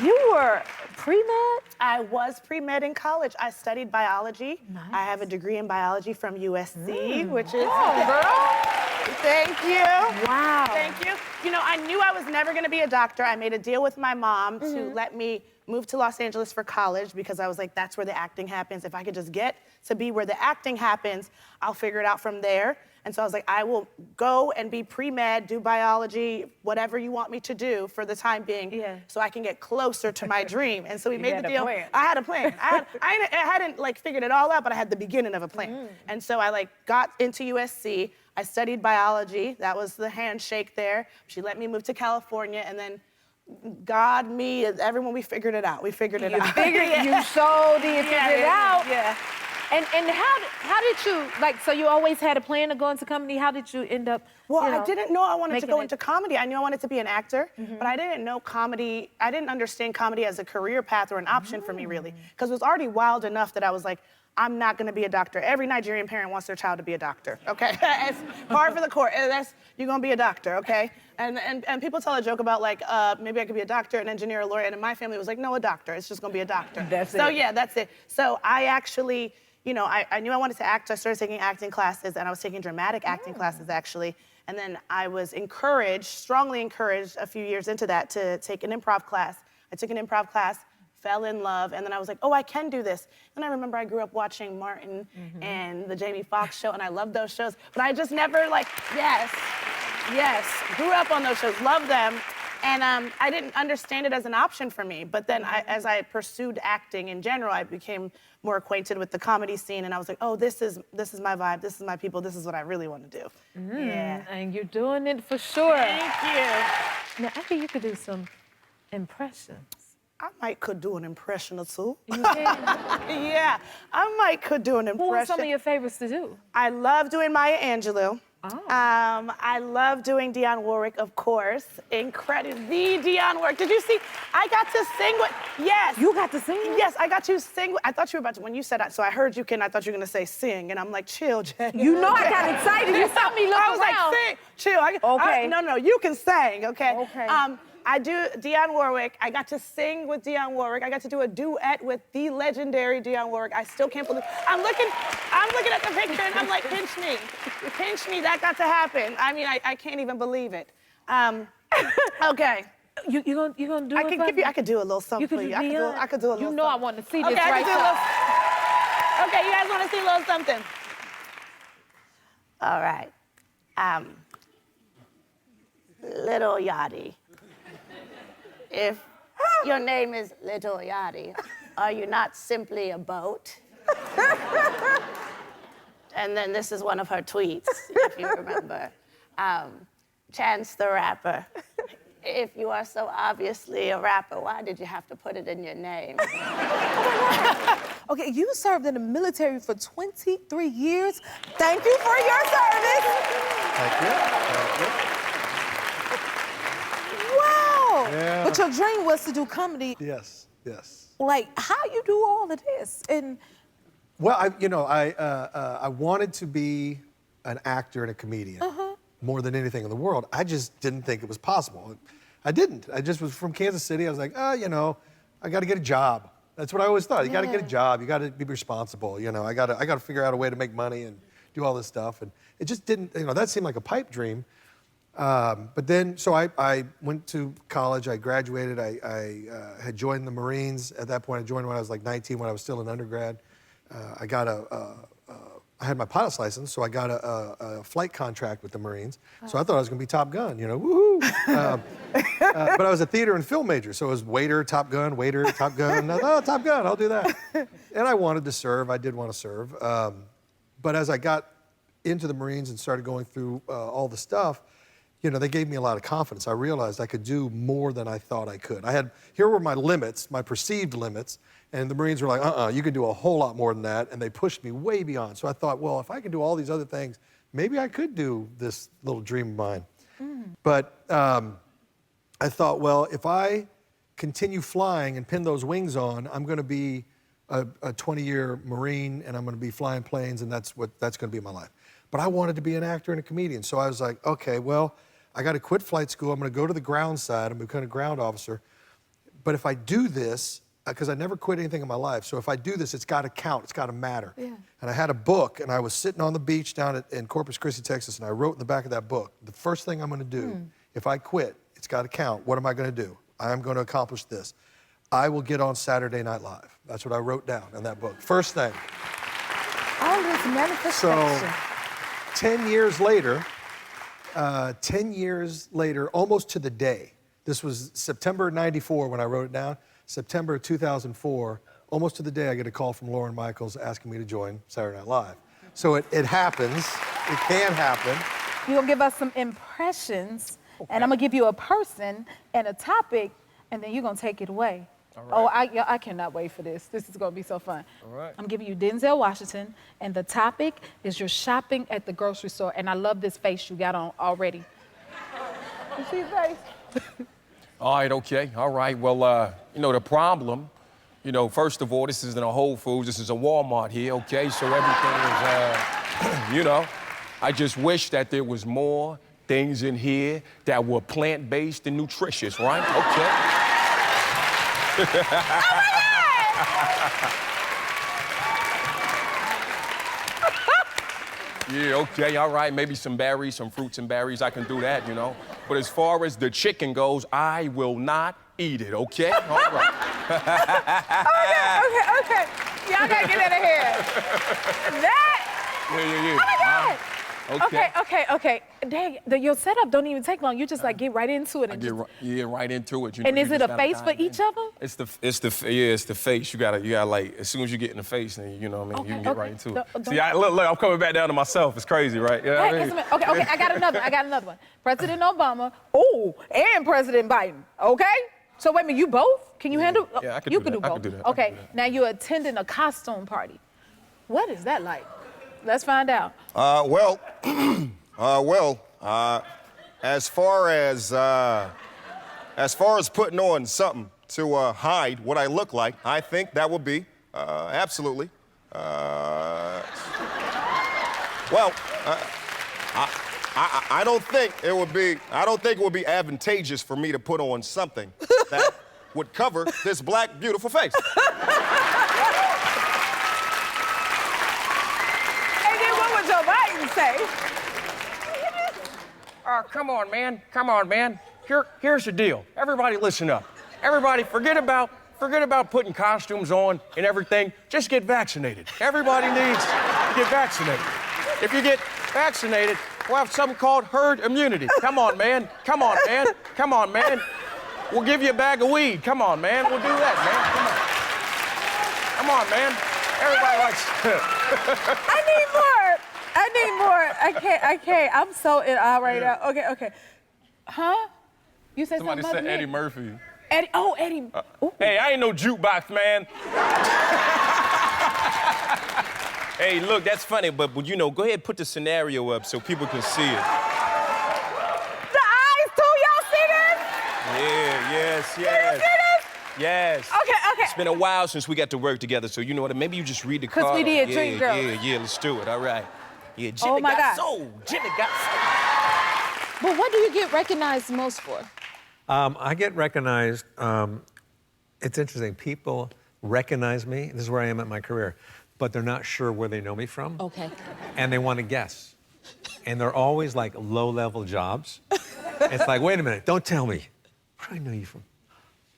You were pre-med? I was pre-med in college. I studied biology. Nice. I have a degree in biology from USC, which is... Oh, girl. Thank you. Wow. Thank you. You know, I knew I was never gonna be a doctor. I made a deal with my mom to let me move to Los Angeles for college because I was like, that's where the acting happens. If I could just get to be where the acting happens, I'll figure it out from there. And so I was like, I will go and be pre-med, do biology, whatever you want me to do for the time being, so I can get closer to my dream. And so we made the deal. I had a plan. I hadn't like figured it all out, but I had the beginning of a plan. And so I like got into USC. I studied biology. That was the handshake there. She let me move to California, and then God, me, everyone, we figured it out. We figured it out. You so did figure it out. Yeah. And how did you, like, so you always had a plan to go into comedy? How did you end up, Well, I didn't know I wanted to go it- into comedy. I knew I wanted to be an actor, but I didn't know comedy, I didn't understand comedy as a career path or an option for me, really. Because it was already wild enough that I was like, I'm not gonna be a doctor. Every Nigerian parent wants their child to be a doctor, okay? It's par for the course. You're gonna be a doctor, okay? And people tell a joke about like, maybe I could be a doctor, an engineer, a lawyer, and in my family it was like, no, a doctor. It's just gonna be a doctor. So yeah, that's it. So I actually, you know, I knew I wanted to act. I started taking acting classes, and I was taking dramatic acting classes, actually. And then I was encouraged, strongly encouraged a few years into that to take an improv class. I took an improv class, fell in love, and then I was like, oh, I can do this. And I remember I grew up watching Martin and the Jamie Foxx show, and I loved those shows, but I just never like, yes, grew up on those shows, loved them. And I didn't understand it as an option for me. But then as I pursued acting in general, I became more acquainted with the comedy scene, and I was like, oh, this is my vibe, this is my people, this is what I really want to do. Yeah. And you're doing it for sure. Thank you. Now, I think you could do some impressions. I could do an impression or two. You can? Yeah, could do an impression. Who are some of your favorites to do? I love doing Maya Angelou. Oh. I love doing Dionne Warwick, of course. Incredible, the Dionne Warwick. Did you see? I got to sing with, yes. You got to sing? Yes, I got to sing with, I thought you were about to, when you said that, so I heard you I thought you were gonna say sing, and I'm like, chill, Jen. You know I got excited, you saw me look around. I was like, sing, chill. Okay. No, you can sing, okay? Okay. I do Dionne Warwick. I got to sing with Dionne Warwick. I got to do a duet with the legendary Dionne Warwick. I still can't believe, I'm looking at the picture and I'm like, pinch me, that got to happen. I mean, I can't even believe it. Okay. You gonna do it? I could do a little something for you. I could do a little You know I want to see this okay, right now. Okay, you guys want to see a little something? All right. Little Yachty. If your name is Little Yachty, are you not simply a boat? And then this is one of her tweets, if you remember. Chance the Rapper. If you are so obviously a rapper, why did you have to put it in your name? Okay, you served in the military for 23 years. Thank you for your service. Thank you. Wow. Yeah. But your dream was to do comedy. Yes. Like, how you do all of this? And Well, I wanted to be an actor and a comedian more than anything in the world. I just didn't think it was possible. I didn't. I just was from Kansas City. I was like, I got to get a job. That's what I always thought. You got to get a job. You got to be responsible. I got to figure out a way to make money and do all this stuff. And it just didn't. That seemed like a pipe dream. But then, so I went to college. I graduated. I had joined the Marines at that point. I joined when I was like 19, when I was still an undergrad. I had my pilot's license, so I got a flight contract with the Marines. So I thought I was going to be Top Gun, woohoo! But I was a theater and film major, so it was waiter, Top Gun. I thought, oh, Top Gun, I'll do that. And I wanted to serve. I did want to serve. But as I got into the Marines and started going through all the stuff, they gave me a lot of confidence. I realized I could do more than I thought I could. Here were my limits, my perceived limits, and the Marines were like, you can do a whole lot more than that, and they pushed me way beyond. So I thought, well, if I can do all these other things, maybe I could do this little dream of mine. But I thought, well, if I continue flying and pin those wings on, I'm gonna be a 20-year Marine, and I'm gonna be flying planes, and that's gonna be my life. But I wanted to be an actor and a comedian, so I was like, okay, well, I gotta quit flight school, I'm gonna go to the ground side, I'm gonna become a ground officer. but if I do this, because I never quit anything in my life, so if I do this, it's got to count, it's got to matter. Yeah. And I had a book, and I was sitting on the beach down in Corpus Christi, Texas, and I wrote in the back of that book, the first thing I'm going to do, if I quit, it's got to count. What am I going to do? I'm going to accomplish this. I will get on Saturday Night Live. That's what I wrote down in that book. First thing. All this manifestation. So 10 years later, almost to the day, this was September '94 when I wrote it down. September 2004, almost to the day, I get a call from Lauren Michaels asking me to join Saturday Night Live. So it happens. It can happen. You're gonna give us some impressions, and I'm gonna give you a person and a topic, and then you're gonna take it away. All right. Oh, I cannot wait for this. This is gonna be so fun. All right. I'm giving you Denzel Washington, and the topic is you're shopping at the grocery store, and I love this face you got on already. You see his face? All right, okay, all right. Well, you know, the problem, you know, first of all, this isn't a Whole Foods, this is a Walmart here, okay? So everything is, you know, I just wish that there was more things in here that were plant-based and nutritious, right? Okay. Yeah, okay, all right, maybe some berries, some fruits and berries, I can do that, you know. But as far as the chicken goes, I will not eat it, okay? All right. Okay. Y'all gotta get out of here. That. Yeah. Oh my God. Okay. Okay. Dang, your setup don't even take long. You just like get right into it. And right into it. You and know, is you it just a gotta face for dive in. each of them? It's the face. You gotta like, as soon as you get in the face, then you know what I mean, you can get right into it. See, look, I'm coming back down to myself. It's crazy, right? You know what I mean? Okay, I got another one. President Obama, and President Biden, okay? So wait a minute, you both? Can you handle? Yeah, I could you do can that. do I both. could do that. Okay, now you're attending a costume party. What is that like? Let's find out. As far as putting on something to hide what I look like, I think that would be absolutely. I don't think it would be. I don't think it would be advantageous for me to put on something that would cover this black, beautiful face. And then what would Joe Biden say? Come on, man. Here's the deal. Everybody listen up. Everybody forget about putting costumes on and everything. Just get vaccinated. Everybody needs to get vaccinated. If you get vaccinated, we'll have something called herd immunity. Come on, man. We'll give you a bag of weed. Come on, man. We'll do that, man. Come on, man. Everybody likes I need more. I can't. I'm so in awe right now. Okay. Huh? You said Somebody something said about Eddie me? Murphy. Eddie. Ooh. Hey, I ain't no jukebox, man. Hey, look, that's funny, but you know, go ahead and put the scenario up so people can see it. The eyes too, y'all see this? Yeah, yes. You see this? Yes. Okay. It's been a while since we got to work together, so you know what? Maybe you just read the card. 'Cause we did Dream Girls. Yeah, let's do it. All right. Yeah, Jimmy my got God. soul. Jimmy got soul. But what do you get recognized most for? I get recognized. It's interesting. People recognize me. This is where I am at my career, but they're not sure where they know me from. Okay. And they want to guess. And they're always like low-level jobs. It's like, wait a minute, don't tell me. Where do I know you from?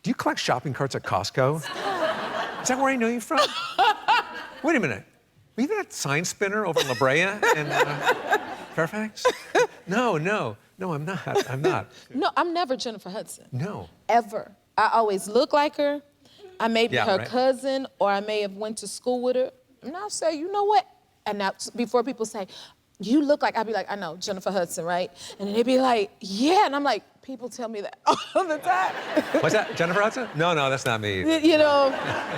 Do you collect shopping carts at Costco? Is that where I know you from? Wait a minute. Were you that sign spinner over in La Brea and Fairfax? No, I'm not. No, I'm never Jennifer Hudson. No. Ever. I always look like her. I may be her right. cousin, or I may have went to school with her. And I'll say, you know what? And now, before people say, you look like, I'll be like, I know, Jennifer Hudson, right? And then they'd be like, yeah. And I'm like, people tell me that all the time. What's that, Jennifer Hudson? No, that's not me. You know,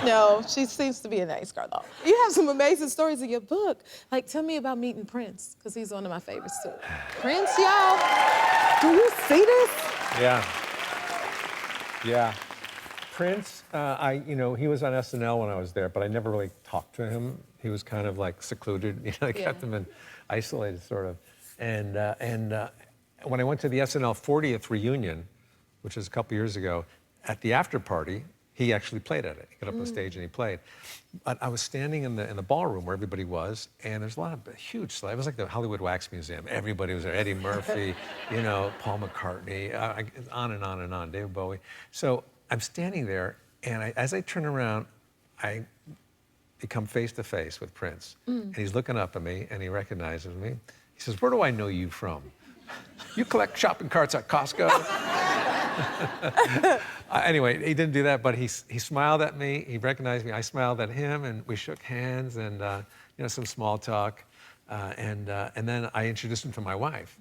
no, she seems to be a nice girl, though. You have some amazing stories in your book. Like, tell me about meeting Prince, because he's one of my favorites, too. Prince, y'all, do you see this? Yeah. Prince, he was on SNL when I was there, but I never really talked to him. He was kind of like secluded, I kept him isolated, sort of. And when I went to the SNL 40th reunion, which was a couple years ago, at the after party, he actually played at it. He got up on stage and he played. But I was standing in the ballroom where everybody was, and there's a lot of huge celebrities. It was like the Hollywood Wax Museum. Everybody was there. Eddie Murphy, you know, Paul McCartney, on and on and on, David Bowie. So I'm standing there, and as I turn around, I become face to face with Prince. And he's looking up at me, and he recognizes me. He says, "Where do I know you from? You collect shopping carts at Costco?" Anyway, he didn't do that, but he smiled at me. He recognized me. I smiled at him, and we shook hands, and you know, some small talk. And then I introduced him to my wife,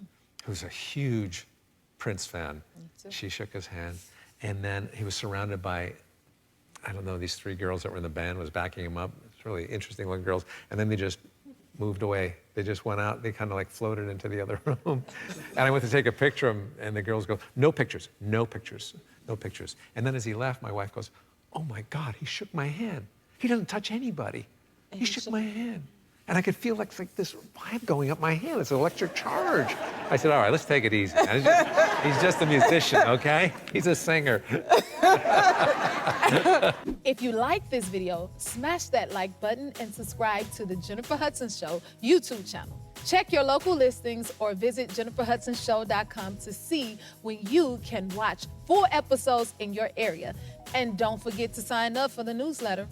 who's a huge Prince fan. She shook his hand, and then he was surrounded by, I don't know, these 3 girls that were in the band, was backing him up. It's really interesting looking girls. And then they just moved away. They just went out. They kind of like floated into the other room. And I went to take a picture of him, and the girls go, "No pictures, no pictures, no pictures." And then as he left, my wife goes, "Oh my God, he shook my hand. He doesn't touch anybody. He shook my hand." And I could feel like this vibe going up my hand. It's an electric charge. I said, "All right, let's take it easy, man. He's just a musician, okay? He's a singer." If you like this video, smash that like button and subscribe to the Jennifer Hudson Show YouTube channel. Check your local listings or visit jenniferhudsonshow.com to see when you can watch full episodes in your area. And don't forget to sign up for the newsletter.